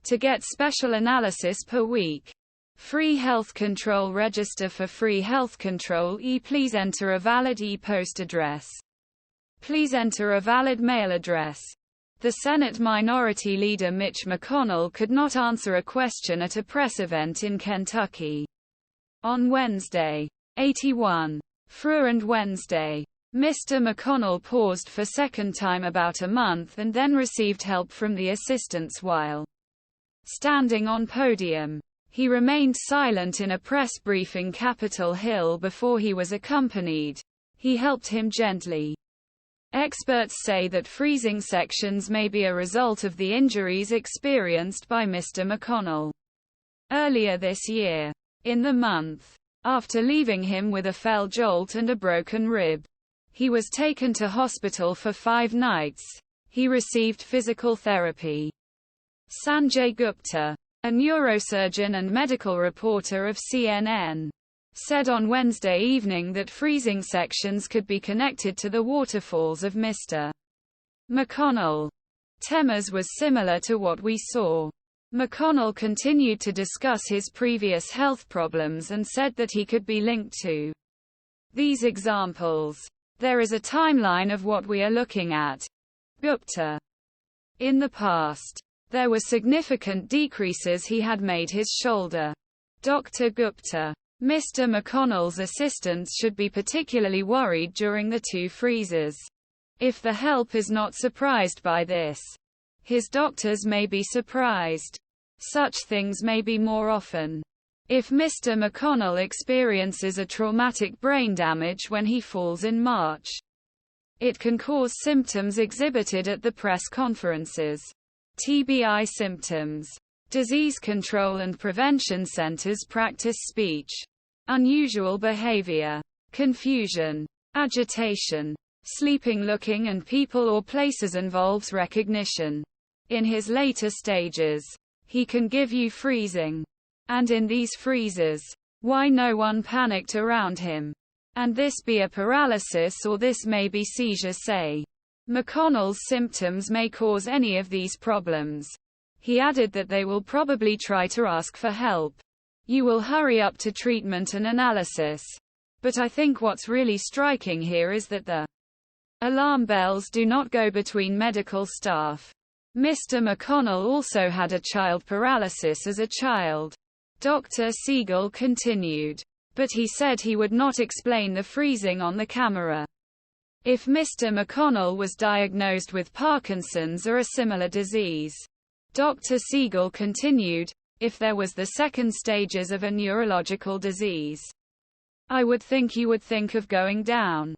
To get special analysis per week. Free health control. Register for free health control. Please enter a valid e-post address. Please enter a valid mail address. The Senate Minority Leader Mitch McConnell could not answer a question at a press event in Kentucky. On Wednesday, 81. Frze and Wednesday. Mr. McConnell paused for second time about a month and then received help from the assistants while standing on podium. He remained silent in a press briefing Capitol Hill before he was accompanied. He helped him gently. Experts say that freezing sections may be a result of the injuries experienced by Mr. McConnell earlier this year. In the month after leaving him with a fell jolt and a broken rib, he was taken to hospital for 5 nights. He received physical therapy. Sanjay Gupta, a neurosurgeon and medical reporter of CNN, said on Wednesday evening that freezing sections could be connected to the waterfalls of Mr. McConnell Temmuz was similar to what we saw. McConnell continued to discuss his previous health problems and said that he could be linked to these examples. There is a timeline of what we are looking at. Gupta. In the past, there were significant decreases. He had made his shoulder. Dr. Gupta. Mr. McConnell's assistants should be particularly worried during the 2 freezes. If the help is not surprised by this, his doctors may be surprised. Such things may be more often. If Mr. McConnell experiences a traumatic brain damage when he falls in March, it can cause symptoms exhibited at the press conferences. TBI symptoms. Disease Control and Prevention Centers practice speech. Unusual behavior. Confusion. Agitation. Sleeping. Looking and people or places involves recognition. In his later stages, he can give you freezing. And in these freezes, why no one panicked around him? And this be a paralysis or this may be seizure. Say. McConnell's symptoms may cause any of these problems. He added that they will probably try to ask for help. You will hurry up to treatment and analysis. But I think what's really striking here is that the alarm bells do not go between medical staff. Mr. McConnell also had a child paralysis as a child. Dr. Siegel continued. But he said he would not explain the freezing on the camera. If Mr. McConnell was diagnosed with Parkinson's or a similar disease, Dr. Siegel continued, if there was the second stages of a neurological disease, I would think you would think of going down.